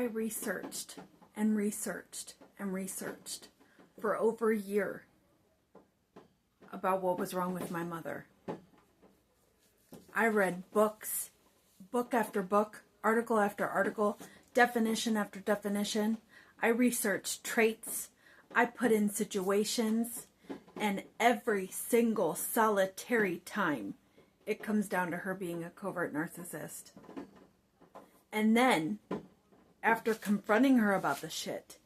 I researched and researched and researched for over a year about what was wrong with my mother. I read books, book after book, article after article, definition after definition. I researched traits. I put in situations, and every single solitary time it comes down to her being a covert narcissist. And then, after confronting her about the shit,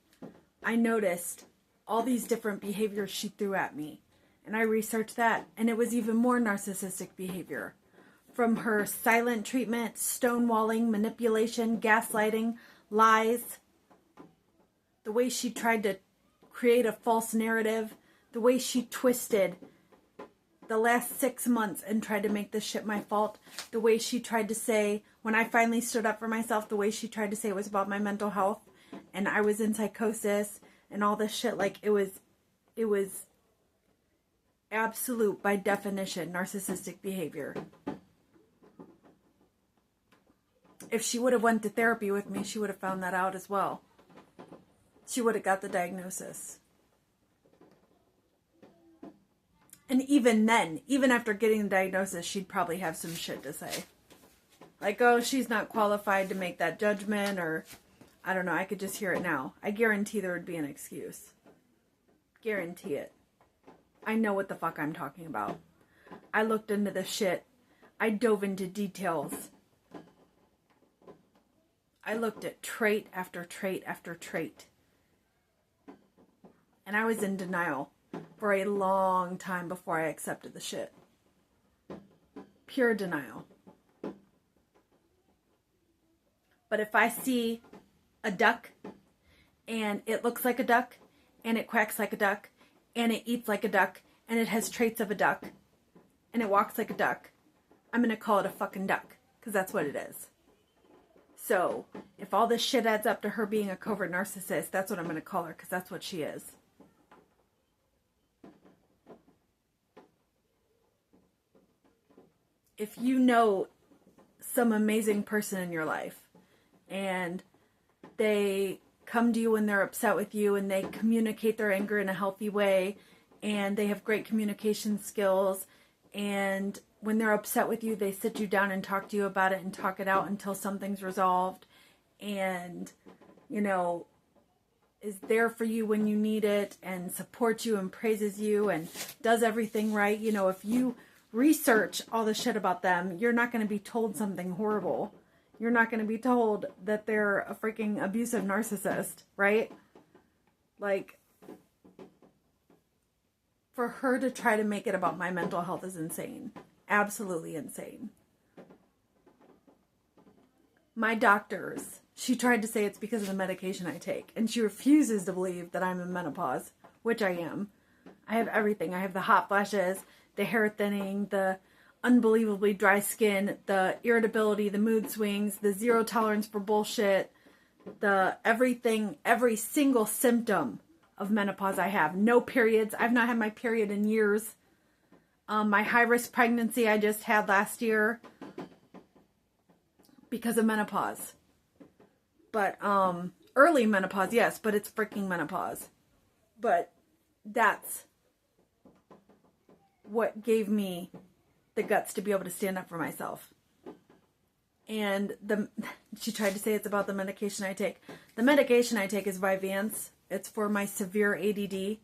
I noticed all these different behaviors she threw at me. And I researched that, and it was even more narcissistic behavior. From her silent treatment, stonewalling, manipulation, gaslighting, lies, the way she tried to create a false narrative, the way she twisted the last 6 months and tried to make this shit my fault, the way she tried to say, when I finally stood up for myself, the way she tried to say it was about my mental health and I was in psychosis and all this shit, like it was absolute, by definition, narcissistic behavior. If she would have went to therapy with me, she would have found that out as well. She would have got the diagnosis. And even then, even after getting the diagnosis, she'd probably have some shit to say. Like, oh, she's not qualified to make that judgment, or, I don't know, I could just hear it now. I guarantee there would be an excuse. Guarantee it. I know what the fuck I'm talking about. I looked into this shit. I dove into details. I looked at trait after trait after trait. And I was in denial for a long time before I accepted the shit. Pure denial. But if I see a duck and it looks like a duck and it quacks like a duck and it eats like a duck and it has traits of a duck and it walks like a duck, I'm going to call it a fucking duck, because that's what it is. So if all this shit adds up to her being a covert narcissist, that's what I'm going to call her, because that's what she is. If you know some amazing person in your life and they come to you when they're upset with you and they communicate their anger in a healthy way and they have great communication skills, and when they're upset with you, they sit you down and talk to you about it and talk it out until something's resolved, and, you know, is there for you when you need it and supports you and praises you and does everything right. You know, if you research all the shit about them, you're not going to be told something horrible. You're not going to be told that they're a freaking abusive narcissist, right? Like, for her to try to make it about my mental health is insane. Absolutely insane. My doctors, she tried to say it's because of the medication I take, and she refuses to believe that I'm in menopause, which I am. I have everything. I have the hot flashes, the hair thinning, the unbelievably dry skin, the irritability, the mood swings, the zero tolerance for bullshit, the everything, every single symptom of menopause I have. No periods. I've not had my period in years. My high-risk pregnancy I just had last year because of menopause. But early menopause, yes, but it's freaking menopause. But that's what gave me the guts to be able to stand up for myself. And she tried to say it's about the medication I take. The medication I take is Vyvanse. It's for my severe ADD,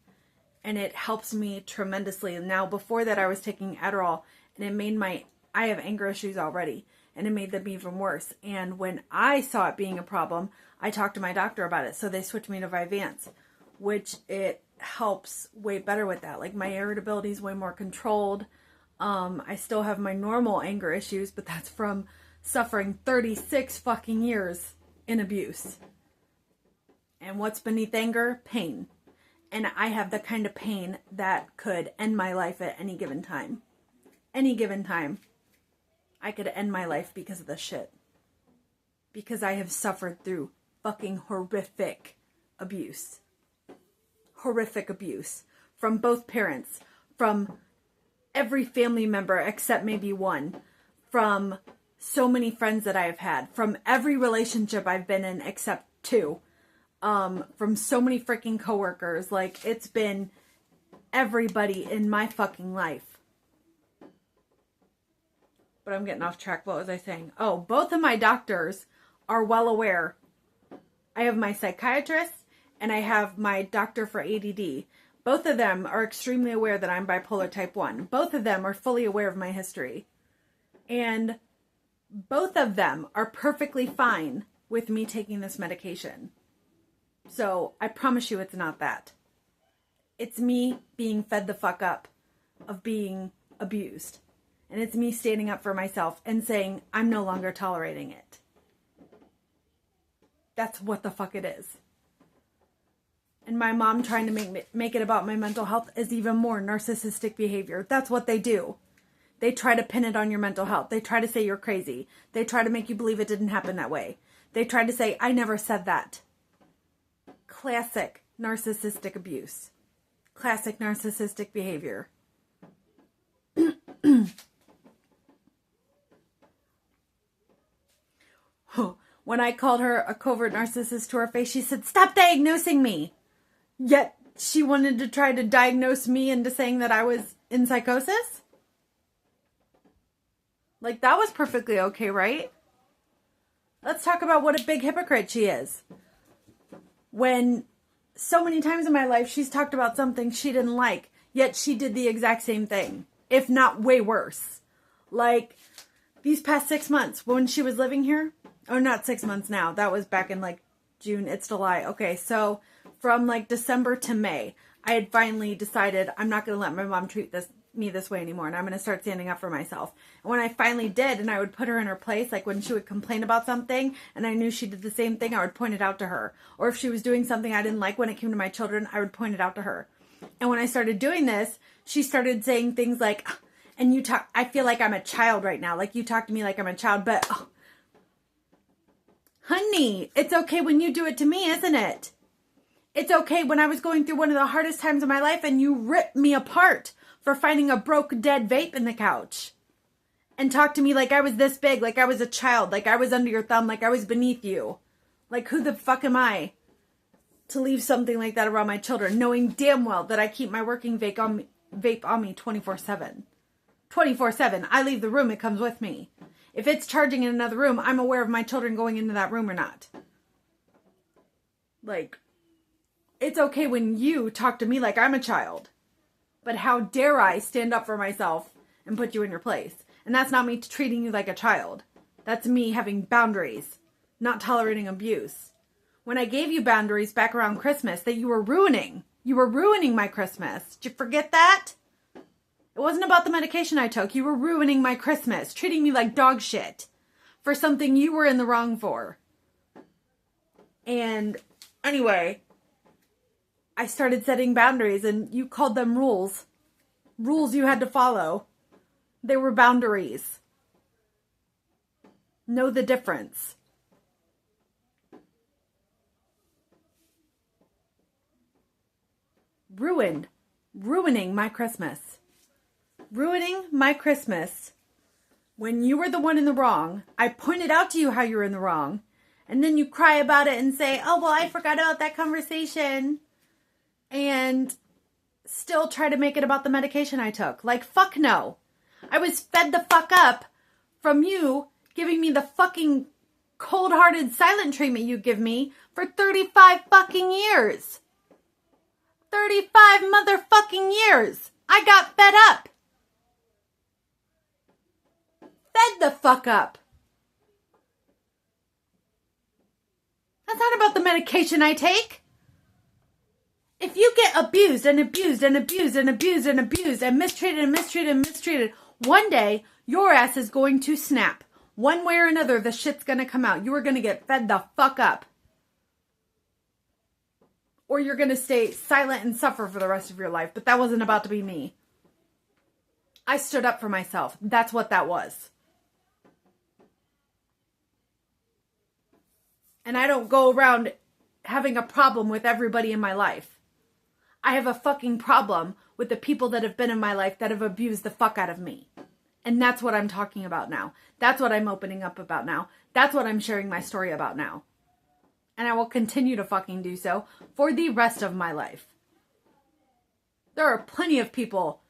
and it helps me tremendously. And now, before that, I was taking Adderall, and it made I have anger issues already, and it made them even worse. And when I saw it being a problem, I talked to my doctor about it, so they switched me to Vyvanse, which it helps way better with that. Like, my irritability is way more controlled. I still have my normal anger issues, but that's from suffering 36 fucking years in abuse. And what's beneath anger? Pain. And I have the kind of pain that could end my life at any given time. Any given time, I could end my life because of this shit. Because I have suffered through fucking horrific abuse. Horrific abuse. From both parents. From every family member except maybe one. From so many friends that I have had. From every relationship I've been in except too. From so many freaking coworkers. Like, it's been everybody in my fucking life. But I'm getting off track. What was I saying? Oh, both of my doctors are well aware. I have my psychiatrist and I have my doctor for ADD. Both of them are extremely aware that I'm bipolar type 1. Both of them are fully aware of my history. And both of them are perfectly fine with me taking this medication. So I promise you it's not that. It's me being fed the fuck up of being abused. And it's me standing up for myself and saying, I'm no longer tolerating it. That's what the fuck it is. And my mom trying to make it about my mental health is even more narcissistic behavior. That's what they do. They try to pin it on your mental health. They try to say you're crazy. They try to make you believe it didn't happen that way. They try to say, I never said that. Classic narcissistic abuse. Classic narcissistic behavior. When I called her a covert narcissist to her face, she said, stop diagnosing me. Yet she wanted to try to diagnose me into saying that I was in psychosis? Like, that was perfectly okay, right? Let's talk about what a big hypocrite she is. When so many times in my life she's talked about something she didn't like, yet she did the exact same thing, if not way worse. Like, these past 6 months, when she was living here, or not 6 months now, that was back in like June, it's July. Okay, so from like December to May, I had finally decided I'm not going to let my mom treat me this way anymore, and I'm going to start standing up for myself. And when I finally did, and I would put her in her place, like when she would complain about something and I knew she did the same thing, I would point it out to her. Or if she was doing something I didn't like when it came to my children, I would point it out to her. And when I started doing this, she started saying things like, and I feel like I'm a child right now. Like, you talk to me like I'm a child, but honey, it's okay when you do it to me, isn't it? It's okay when I was going through one of the hardest times of my life and you ripped me apart for finding a broke, dead vape in the couch. And talk to me like I was this big, like I was a child, like I was under your thumb, like I was beneath you. Like, who the fuck am I to leave something like that around my children, knowing damn well that I keep my working vape on me 24/7. 24/7. I leave the room, it comes with me. If it's charging in another room, I'm aware of my children going into that room or not. Like, it's okay when you talk to me like I'm a child. But how dare I stand up for myself and put you in your place? And that's not me treating you like a child. That's me having boundaries, not tolerating abuse. When I gave you boundaries back around Christmas that you were ruining. You were ruining my Christmas. Did you forget that? It wasn't about the medication I took. You were ruining my Christmas, treating me like dog shit for something you were in the wrong for. And anyway, I started setting boundaries and you called them rules. Rules you had to follow. They were boundaries. Know the difference. Ruining my Christmas. Ruining my Christmas. When you were the one in the wrong, I pointed out to you how you were in the wrong. And then you cry about it and say, oh, well, I forgot about that conversation. And still try to make it about the medication I took. Like, fuck no. I was fed the fuck up from you giving me the fucking cold-hearted silent treatment you give me for 35 fucking years. 35 motherfucking years. I got fed up. Fed the fuck up. That's not about the medication I take. If you get abused and abused and abused and abused and abused and mistreated and mistreated and mistreated, one day your ass is going to snap. One way or another, the shit's going to come out. You are going to get fed the fuck up. Or you're going to stay silent and suffer for the rest of your life. But that wasn't about to be me. I stood up for myself. That's what that was. And I don't go around having a problem with everybody in my life. I have a fucking problem with the people that have been in my life that have abused the fuck out of me. And that's what I'm talking about now. That's what I'm opening up about now. That's what I'm sharing my story about now. And I will continue to fucking do so for the rest of my life. There are plenty of people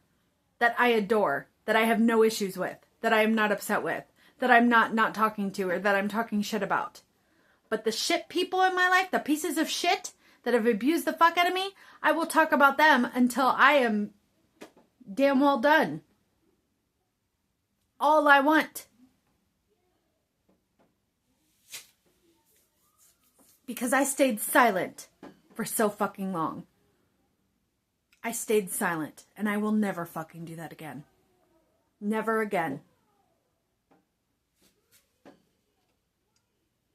that I adore, that I have no issues with, that I am not upset with, that I'm not talking to, or that I'm talking shit about. But the shit people in my life, the pieces of shit that have abused the fuck out of me, I will talk about them until I am damn well done. All I want. Because I stayed silent for so fucking long. I stayed silent, and I will never fucking do that again. Never again.